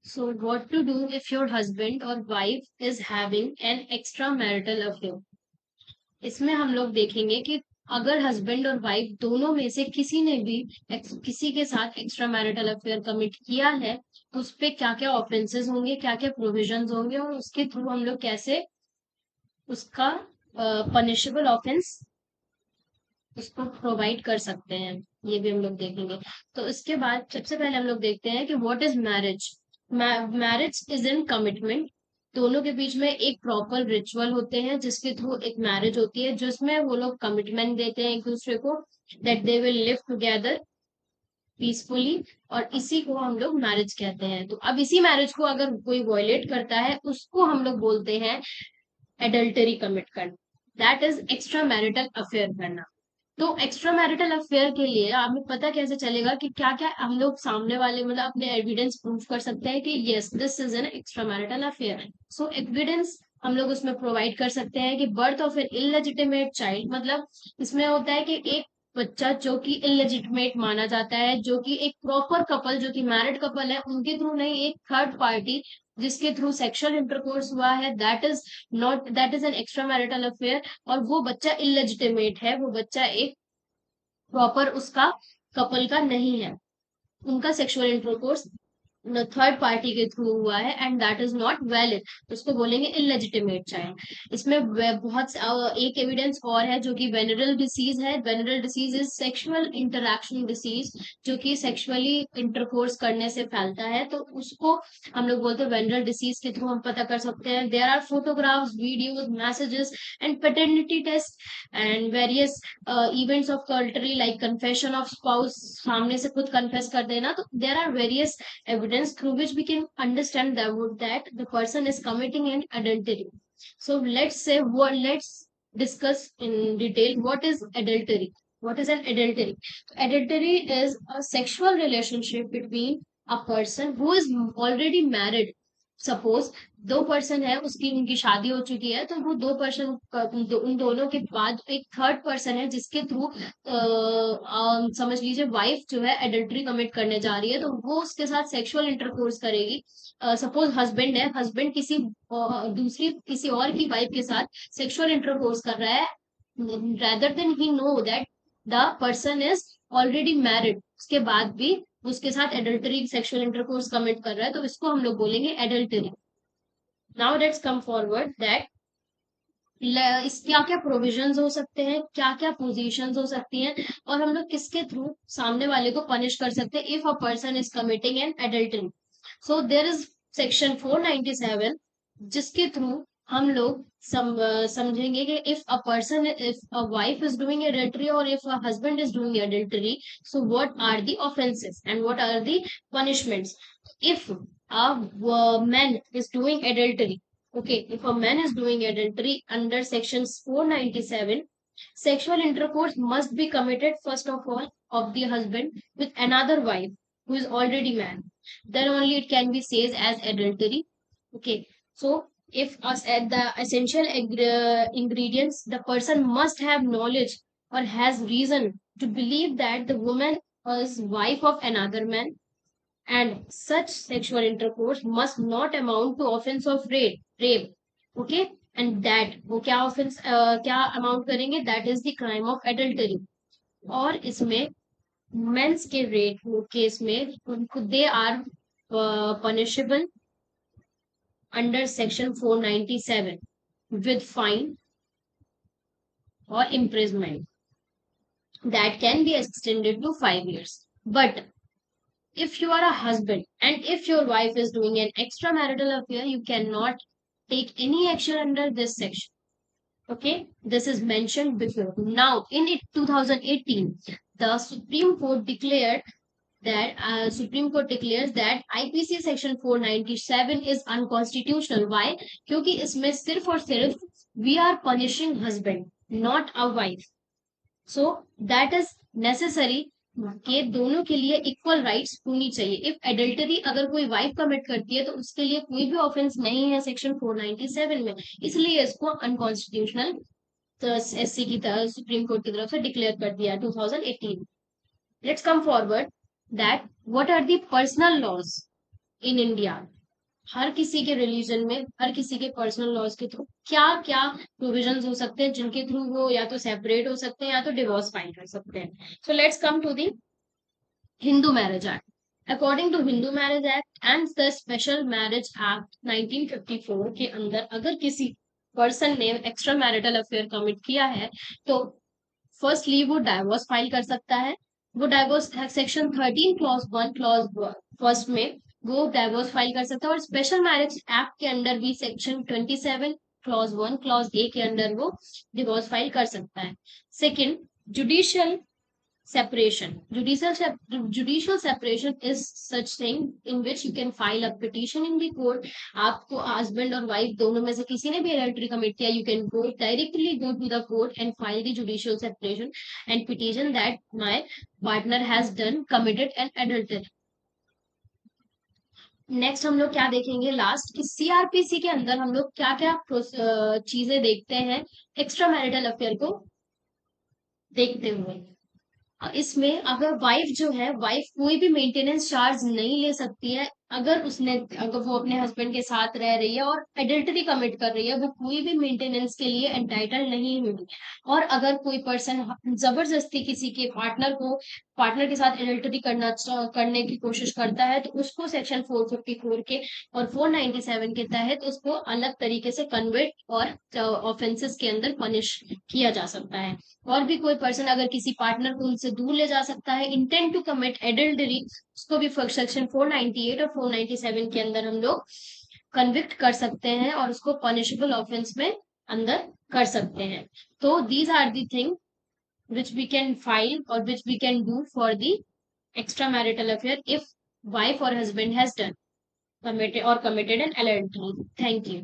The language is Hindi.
So what to do if your husband or wife is having an extramarital affair? इसमें हम लोग देखेंगे कि अगर हस्बैंड और वाइफ दोनों में से किसी ने भी किसी के साथ एक्स्ट्रा मैरिटल अफेयर कमिट किया है तो उस पे क्या क्या ऑफेंसेस होंगे, क्या क्या प्रोविजंस होंगे और उसके थ्रू हम लोग कैसे उसका पनिशेबल ऑफेंस उसको प्रोवाइड कर सकते हैं, ये भी हम लोग देखेंगे। तो इसके बाद सबसे पहले हम लोग देखते हैं कि what is marriage. Marriage is in commitment. दोनों के बीच में एक प्रॉपर रिचुअल होते हैं जिसके थ्रू एक मैरिज होती है, जिसमें वो लोग कमिटमेंट देते हैं एक दूसरे को that they will live together peacefully. और इसी को हम लोग मैरिज कहते हैं। तो अब इसी मैरिज को अगर कोई वॉयलेट करता है उसको हम लोग बोलते हैं एडल्टरी कमिट करना, that is extra marital affair करना। तो एक्स्ट्रा मैरिटल अफेयर के लिए हमें पता कैसे चलेगा कि क्या क्या हम लोग सामने वाले मतलब अपने एविडेंस प्रूव कर सकते हैं कि yes this is an extra marital affair. So evidence हम लोग उसमें प्रोवाइड कर सकते हैं कि birth of an illegitimate child, मतलब इसमें होता है कि एक बच्चा जो कि इलेजिटिमेट माना जाता है, जो कि एक प्रॉपर कपल जो कि मैरिड कपल है उनके थ्रू नहीं, एक थर्ड पार्टी जिसके थ्रू सेक्सुअल इंटरकोर्स हुआ है, that is an extra marital affair. और वो बच्चा इलेजिटिमेट है, वो बच्चा एक प्रॉपर उसका कपल का नहीं है, उनका सेक्सुअल इंटरकोर्स थर्ड पार्टी के थ्रू हुआ है and that is not valid, उसको बोलेंगे इलेजिटिमेट चाइल्ड। इसमें एक एविडेंस और है जो कि वेनरल डिसीज है। Venereal disease is sexual interaction disease, जो कि सेक्सुअली इंटरकोर्स करने से फैलता है, तो उसको हम लोग बोलते हैं वेनरल डिसीज के थ्रू हम पता कर सकते हैं। There are photographs, videos, messages and paternity test and various events of adultery like confession of spouse, सामने से खुद कन्फेस कर देना। तो there are various evidence through which we can understand that the person is committing an adultery. So let's discuss in detail what is adultery. What is an adultery? Adultery is a sexual relationship between a person who is already married. Suppose दो पर्सन है, उसकी उनकी शादी हो चुकी है, तो वो दो पर्सन उन दोनों के बाद एक थर्ड पर्सन है जिसके थ्रू समझ लीजिए वाइफ जो है एडल्ट्री कमिट करने जा रही है, तो वो उसके साथ सेक्सुअल इंटरकोर्स करेगी। सपोज हस्बैंड है, हस्बैंड दूसरी किसी और की वाइफ के साथ सेक्सुअल इंटरकोर्स कर रहा है, rather than he know that the person is already married, उसके बाद भी उसके साथ एडल्टरी सेक्सुअल इंटरकोर्स कमिट कर रहा है, तो इसको हम लोग बोलेंगे adultery. Now let's come forward that इस क्या क्या प्रोविजंस हो सकते हैं, क्या क्या पोजीशंस हो सकती हैं, और हम लोग किसके थ्रू सामने वाले को पनिश कर सकते हैं if a person is committing an adultery. So there is section 497 जिसके थ्रू हम लोग समझेंगे कि if a wife is doing adultery और if a husband is doing adultery, so what are the offences and what are the punishments. If a man is doing adultery, okay, if a man is doing adultery under sections 497, sexual intercourse must be committed first of all of the husband with another wife who is already married, then only it can be said as adultery. Okay, so if us at the essential ingredients, the person must have knowledge or has reason to believe that the woman is wife of another man, and such sexual intercourse must not amount to offense of rape. Okay, and that वो क्या offense क्या amount करेंगे, that is the crime of adultery। और इसमें मेंस के रेट केस में they are punishable under section 497 with fine or imprisonment that can be extended to 5 years। But if you are a husband and if your wife is doing an extramarital affair, you cannot take any action under this section. Okay, this is mentioned before. Now, in 2018, the Supreme Court declares that IPC section 497 is unconstitutional. Why? क्योंकि इसमें सिर्फ और सिर्फ we are punishing husband, not a wife. So that is necessary कि दोनों के लिए इक्वल राइट्स होनी चाहिए। इफ एडल्टरी अगर कोई वाइफ कमिट करती है तो उसके लिए कोई भी ऑफेंस नहीं है सेक्शन 497 में, इसलिए इसको अनकॉन्स्टिट्यूशनल एससी की तरफ सुप्रीम कोर्ट की तरफ से डिक्लेयर कर दिया 2018। Let's come forward that what are the personal laws in India. हर किसी के रिलीजन में, हर किसी के पर्सनल लॉज के थ्रू क्या क्या प्रोविजंस हो सकते हैं, जिनके थ्रू वो या तो सेपरेट हो सकते हैं या तो डिवोर्स फाइल कर सकते हैं. So let's come to the Hindu marriage act. According to Hindu marriage act and the special marriage act 1954 के अंदर, अगर किसी पर्सन ने एक्स्ट्रा मैरिटल अफेयर कमिट किया है, तो फर्स्टली वो डाइवोर्स फाइल कर सकता है. वो divorce section 13 clause 1 clause first में वो डाइवोर्स फाइल कर सकता है. और स्पेशल मैरिज एक्ट के अंदर भी सेक्शन 27 क्लॉज 1 क्लॉज ए के अंदर वो डिवोर्स फाइल कर सकता है. Second, judicial separation. Judicial separation is such thing in which you can file a petition in the court. आपको husband और wife दोनों में से किसी ने भी adultery commit किया, you can go directly go to the court and file the judicial separation and petition that my partner has done committed an adultery. Next हम लोग क्या देखेंगे लास्ट, कि सीआरपीसी के अंदर हम लोग क्या क्या चीजें देखते हैं एक्स्ट्रा मैरिटल अफेयर को देखते हुए. इसमें अगर वाइफ जो है, वाइफ कोई भी मेंटेनेंस चार्ज नहीं ले सकती है. अगर वो अपने हस्बैंड के साथ रह रही है और एडल्टरी कमिट कर रही है, वो कोई भी मेंटेनेंस के लिए एंटाइटल नहीं होगी. और अगर कोई पर्सन जबरदस्ती किसी के पार्टनर के साथ एडल्टरी करने की कोशिश करता है, तो उसको सेक्शन 454 के और 497 के तहत उसको अलग तरीके से कन्विक्ट और ऑफेंसेस के अंदर पनिश किया जा सकता है. और भी कोई पर्सन अगर किसी पार्टनर को उनसे दूर ले जा सकता है, इंटेंट टू कमिट एडल्टरी, उसको भी सेक्शन 498 और 497 के अंदर हम लोग कन्विक्ट कर सकते हैं और उसको पनिशेबल ऑफेंस में अंदर कर सकते हैं. तो these are the thing which we can file or which we can do for the extramarital affair if wife or husband has done committed an adultery. Thank you.